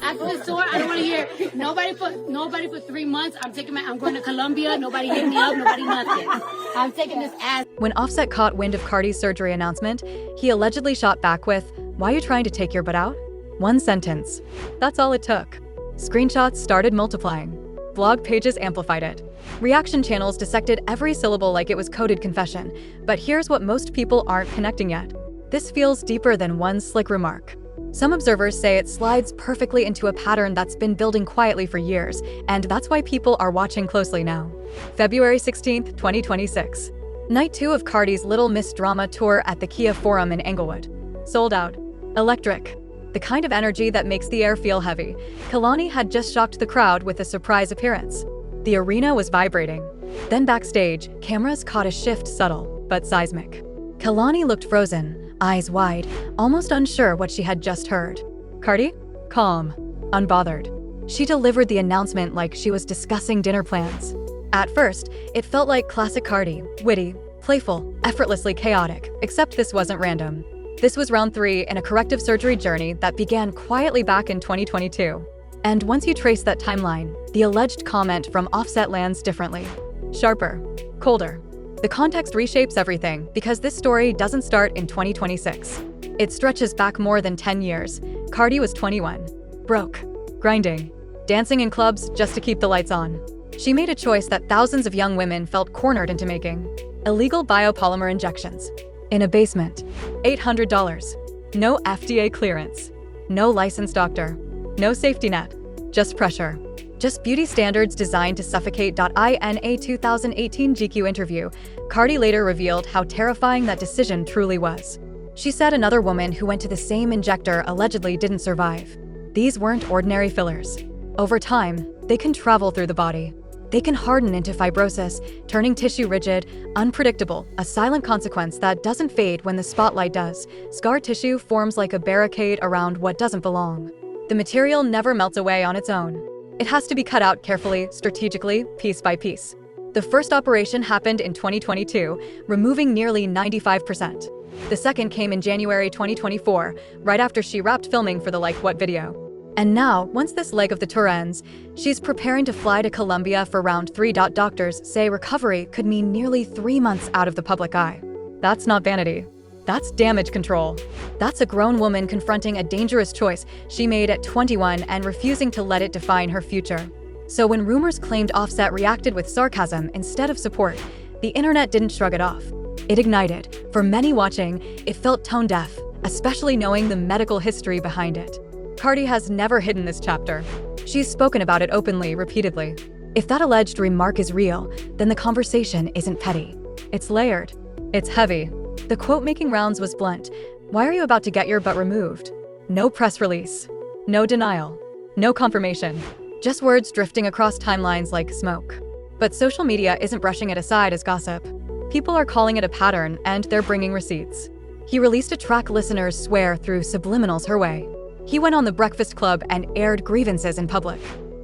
I feel sore. I don't want to hear nobody for 3 months. I'm going to Colombia. Nobody hit me up. Nobody nothing. I'm taking this ass. When Offset caught wind of Cardi's surgery announcement, he allegedly shot back with, "Why are you trying to take your butt out?" One sentence. That's all it took. Screenshots started multiplying. Blog pages amplified it. Reaction channels dissected every syllable like it was coded confession. But here's what most people aren't connecting yet. This feels deeper than one slick remark. Some observers say it slides perfectly into a pattern that's been building quietly for years, and that's why people are watching closely now. February 16th, 2026. Night 2 of Cardi's Little Miss Drama tour at the Kia Forum in Englewood. Sold out. Electric. The kind of energy that makes the air feel heavy. Kehlani had just shocked the crowd with a surprise appearance. The arena was vibrating. Then backstage, cameras caught a shift subtle, but seismic. Kehlani looked frozen, eyes wide, almost unsure what she had just heard. Cardi? Calm. Unbothered. She delivered the announcement like she was discussing dinner plans. At first, it felt like classic Cardi, witty, playful, effortlessly chaotic, except this wasn't random. This was round 3 in a corrective surgery journey that began quietly back in 2022. And once you trace that timeline, the alleged comment from Offset lands differently. Sharper. Colder. The context reshapes everything because this story doesn't start in 2026. It stretches back more than 10 years. Cardi was 21. Broke. Grinding. Dancing in clubs just to keep the lights on. She made a choice that thousands of young women felt cornered into making. Illegal biopolymer injections. In a basement. $800. No FDA clearance. No licensed doctor. No safety net. Just pressure. Just beauty standards designed to suffocate. In a 2018 GQ interview, Cardi later revealed how terrifying that decision truly was. She said another woman who went to the same injector allegedly didn't survive. These weren't ordinary fillers. Over time, they can travel through the body. They can harden into fibrosis, turning tissue rigid, unpredictable, a silent consequence that doesn't fade when the spotlight does. Scar tissue forms like a barricade around what doesn't belong. The material never melts away on its own. It has to be cut out carefully, strategically, piece by piece. The first operation happened in 2022, removing nearly 95%. The second came in January 2024, right after she wrapped filming for the Like What video. And now, once this leg of the tour ends, she's preparing to fly to Colombia for round 3. Doctors say recovery could mean nearly 3 months out of the public eye. That's not vanity. That's damage control. That's a grown woman confronting a dangerous choice she made at 21 and refusing to let it define her future. So when rumors claimed Offset reacted with sarcasm instead of support, the internet didn't shrug it off. It ignited. For many watching, it felt tone deaf, especially knowing the medical history behind it. Cardi has never hidden this chapter. She's spoken about it openly, repeatedly. If that alleged remark is real, then the conversation isn't petty. It's layered. It's heavy. The quote making rounds was blunt. "Why are you about to get your butt removed?" No press release. No denial. No confirmation. Just words drifting across timelines like smoke. But social media isn't brushing it aside as gossip. People are calling it a pattern, and they're bringing receipts. He released a track listeners swear through subliminals her way. He went on The Breakfast Club and aired grievances in public.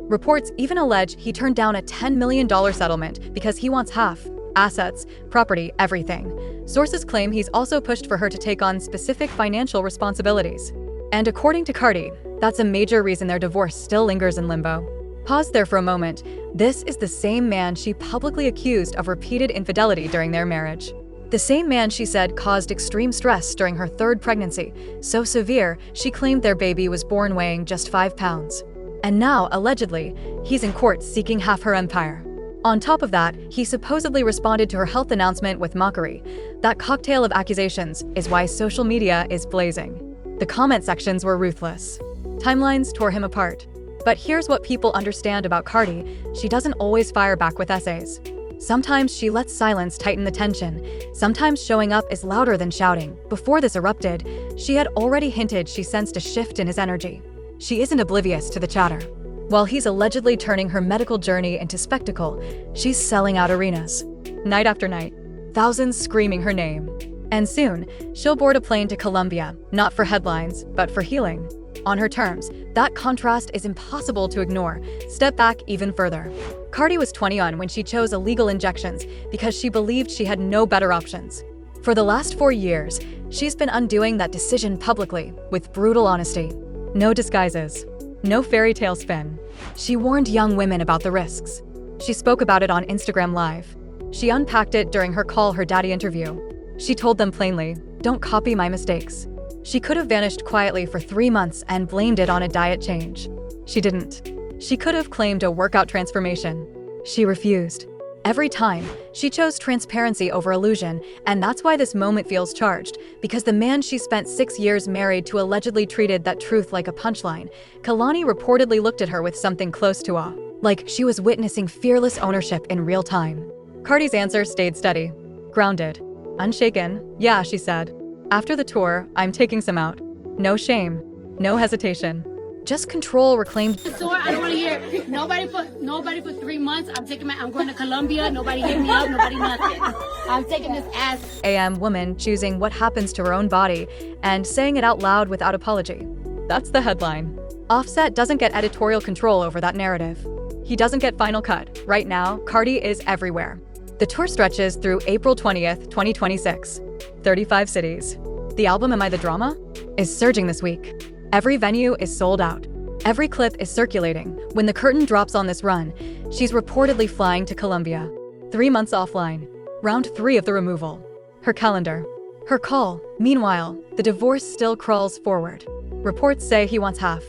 Reports even allege he turned down a $10 million settlement because he wants half. Assets, property, everything. Sources claim he's also pushed for her to take on specific financial responsibilities. And according to Cardi, that's a major reason their divorce still lingers in limbo. Pause there for a moment. This is the same man she publicly accused of repeated infidelity during their marriage. The same man she said caused extreme stress during her 3rd pregnancy, so severe she claimed their baby was born weighing just 5 pounds. And now, allegedly, he's in court seeking half her empire. On top of that, he supposedly responded to her health announcement with mockery. That cocktail of accusations is why social media is blazing. The comment sections were ruthless. Timelines tore him apart. But here's what people understand about Cardi: she doesn't always fire back with essays. Sometimes she lets silence tighten the tension. Sometimes showing up is louder than shouting. Before this erupted, she had already hinted she sensed a shift in his energy. She isn't oblivious to the chatter. While he's allegedly turning her medical journey into spectacle, she's selling out arenas. Night after night, thousands screaming her name. And soon, she'll board a plane to Colombia, not for headlines, but for healing. On her terms, that contrast is impossible to ignore. Step back even further. Cardi was 21 when she chose illegal injections because she believed she had no better options. For the last 4 years, she's been undoing that decision publicly, with brutal honesty. No disguises. No fairy tale spin. She warned young women about the risks. She spoke about it on Instagram Live. She unpacked it during her Call Her Daddy interview. She told them plainly, "Don't copy my mistakes." She could have vanished quietly for 3 months and blamed it on a diet change. She didn't. She could have claimed a workout transformation. She refused. Every time, she chose transparency over illusion, and that's why this moment feels charged, because the man she spent 6 years married to allegedly treated that truth like a punchline. Kalani reportedly looked at her with something close to awe, like she was witnessing fearless ownership in real time. Cardi's answer stayed steady, grounded, unshaken. "Yeah," she said. "After the tour, I'm taking some out. No shame, no hesitation. Just control reclaimed." The tour, I don't want to hear nobody for 3 months. I'm going to Colombia. Nobody hit me up. Nobody nothing. I'm taking this ass. AM woman choosing what happens to her own body and saying it out loud without apology. That's the headline. Offset doesn't get editorial control over that narrative. He doesn't get final cut. Right now, Cardi is everywhere. The tour stretches through April 20th, 2026. 35 cities. The album Am I the Drama? Is surging this week. Every venue is sold out. Every clip is circulating. When the curtain drops on this run, she's reportedly flying to Colombia. 3 months offline. Round 3 of the removal. Her calendar. Her call. Meanwhile, the divorce still crawls forward. Reports say he wants half.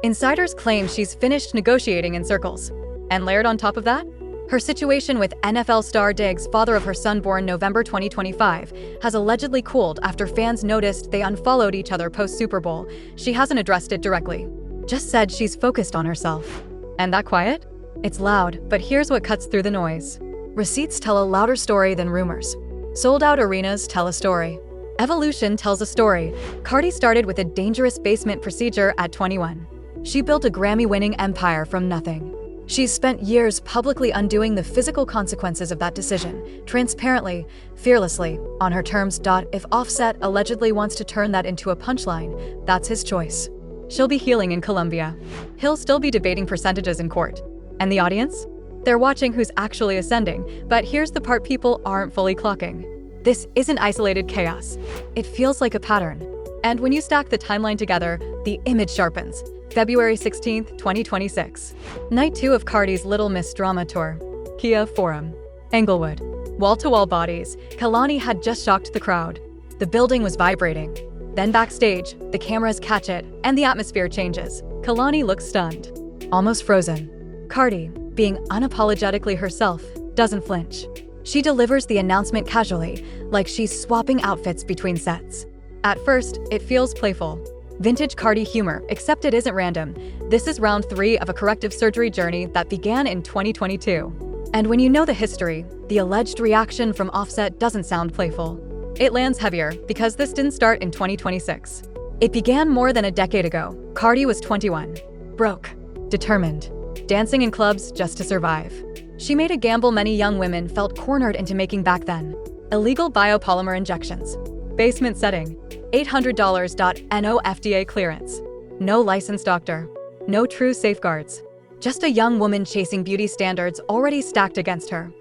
Insiders claim she's finished negotiating in circles. And layered on top of that, her situation with NFL star Diggs, father of her son born November 2025, has allegedly cooled after fans noticed they unfollowed each other post-Super Bowl. She hasn't addressed it directly, just said she's focused on herself. And that quiet? It's loud, but here's what cuts through the noise. Receipts tell a louder story than rumors. Sold-out arenas tell a story. Evolution tells a story. Cardi started with a dangerous basement procedure at 21. She built a Grammy-winning empire from nothing. She's spent years publicly undoing the physical consequences of that decision, transparently, fearlessly, on her terms. If Offset allegedly wants to turn that into a punchline, that's his choice. She'll be healing in Colombia. He'll still be debating percentages in court. And the audience? They're watching who's actually ascending, but here's the part people aren't fully clocking. This isn't isolated chaos. It feels like a pattern. And when you stack the timeline together, the image sharpens. February 16th, 2026. Night 2 of Cardi's Little Miss Drama Tour. Kia Forum. Englewood. Wall-to-wall bodies. Kalani had just shocked the crowd. The building was vibrating. Then backstage, the cameras catch it, and the atmosphere changes. Kalani looks stunned. Almost frozen. Cardi, being unapologetically herself, doesn't flinch. She delivers the announcement casually, like she's swapping outfits between sets. At first, it feels playful. Vintage Cardi humor, except it isn't random. This is round 3 of a corrective surgery journey that began in 2022. And when you know the history, the alleged reaction from Offset doesn't sound playful. It lands heavier because this didn't start in 2026. It began more than a decade ago. Cardi was 21. Broke. Determined. Dancing in clubs just to survive. She made a gamble many young women felt cornered into making back then. Illegal biopolymer injections. Basement setting. $800. No FDA clearance. No licensed doctor. No true safeguards. Just a young woman chasing beauty standards already stacked against her.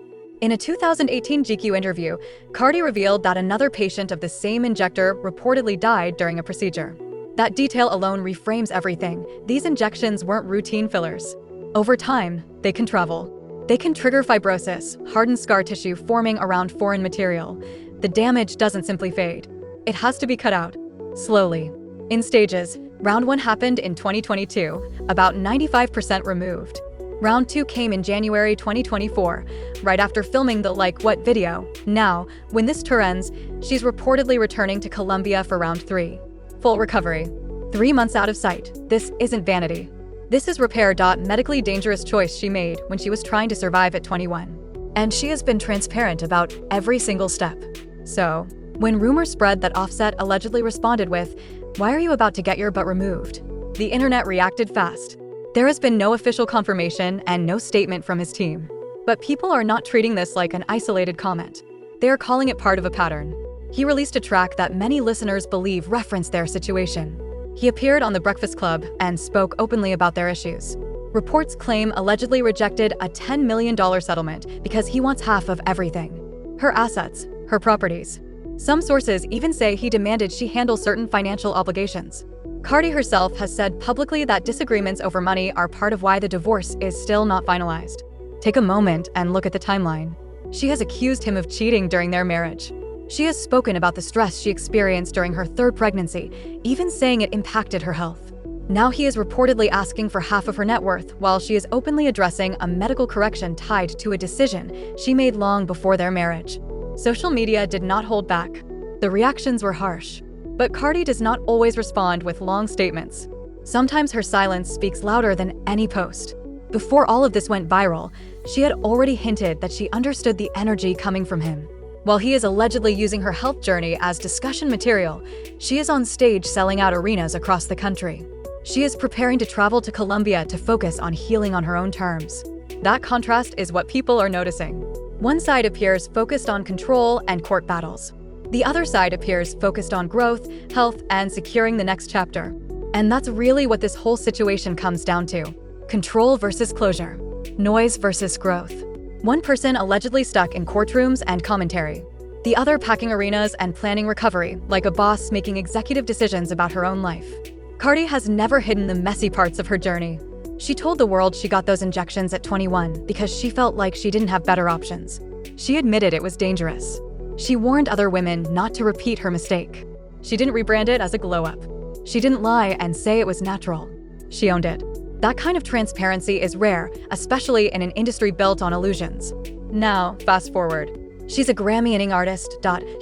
In a 2018 GQ interview, Cardi revealed that another patient of the same injector reportedly died during a procedure. That detail alone reframes everything. These injections weren't routine fillers. Over time, they can travel. They can trigger fibrosis, hardened scar tissue forming around foreign material. The damage doesn't simply fade. It has to be cut out, slowly, in stages. Round 1 happened in 2022, about 95% removed. Round 2 came in January 2024, right after filming the Like What video. Now, when this tour ends, she's reportedly returning to Colombia for round 3. Full recovery. 3 months out of sight. This isn't vanity. This is repair. Medically dangerous choice she made when she was trying to survive at 21. And she has been transparent about every single step. So, when rumors spread that Offset allegedly responded with, "Why are you about to get your butt removed?" the internet reacted fast. There has been no official confirmation and no statement from his team. But people are not treating this like an isolated comment. They are calling it part of a pattern. He released a track that many listeners believe referenced their situation. He appeared on The Breakfast Club and spoke openly about their issues. Reports claim allegedly rejected a $10 million settlement because he wants half of everything. Her assets, her properties. Some sources even say he demanded she handle certain financial obligations. Cardi herself has said publicly that disagreements over money are part of why the divorce is still not finalized. Take a moment and look at the timeline. She has accused him of cheating during their marriage. She has spoken about the stress she experienced during her third pregnancy, even saying it impacted her health. Now he is reportedly asking for half of her net worth, while she is openly addressing a medical correction tied to a decision she made long before their marriage. Social media did not hold back. The reactions were harsh. But Cardi does not always respond with long statements. Sometimes her silence speaks louder than any post. Before all of this went viral, she had already hinted that she understood the energy coming from him. While he is allegedly using her health journey as discussion material, she is on stage selling out arenas across the country. She is preparing to travel to Colombia to focus on healing on her own terms. That contrast is what people are noticing. One side appears focused on control and court battles. The other side appears focused on growth, health, and securing the next chapter. And that's really what this whole situation comes down to. Control versus closure. Noise versus growth. One person allegedly stuck in courtrooms and commentary. The other packing arenas and planning recovery, like a boss making executive decisions about her own life. Cardi has never hidden the messy parts of her journey. She told the world she got those injections at 21 because she felt like she didn't have better options. She admitted it was dangerous. She warned other women not to repeat her mistake. She didn't rebrand it as a glow-up. She didn't lie and say it was natural. She owned it. That kind of transparency is rare, especially in an industry built on illusions. Now, fast forward. She's a Grammy-winning artist.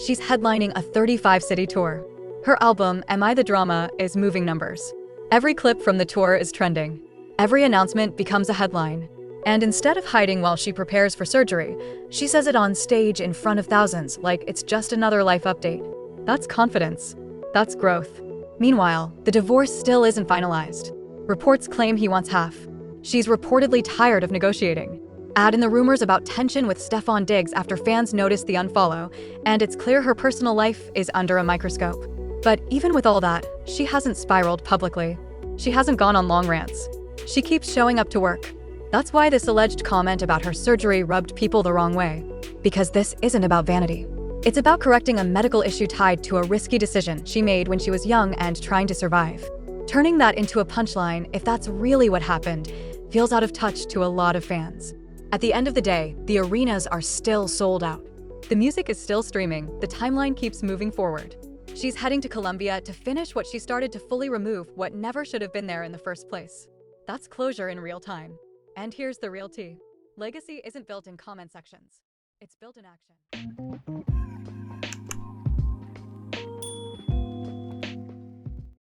She's headlining a 35-city tour. Her album, Am I the Drama, is moving numbers. Every clip from the tour is trending. Every announcement becomes a headline. And instead of hiding while she prepares for surgery, she says it on stage in front of thousands like it's just another life update. That's confidence. That's growth. Meanwhile, the divorce still isn't finalized. Reports claim he wants half. She's reportedly tired of negotiating. Add in the rumors about tension with Stefan Diggs after fans noticed the unfollow, and it's clear her personal life is under a microscope. But even with all that, she hasn't spiraled publicly. She hasn't gone on long rants. She keeps showing up to work. That's why this alleged comment about her surgery rubbed people the wrong way. Because this isn't about vanity. It's about correcting a medical issue tied to a risky decision she made when she was young and trying to survive. Turning that into a punchline, if that's really what happened, feels out of touch to a lot of fans. At the end of the day, the arenas are still sold out. The music is still streaming, the timeline keeps moving forward. She's heading to Colombia to finish what she started to fully remove what never should have been there in the first place. That's closure in real time. And here's the real tea. Legacy isn't built in comment sections. It's built in action.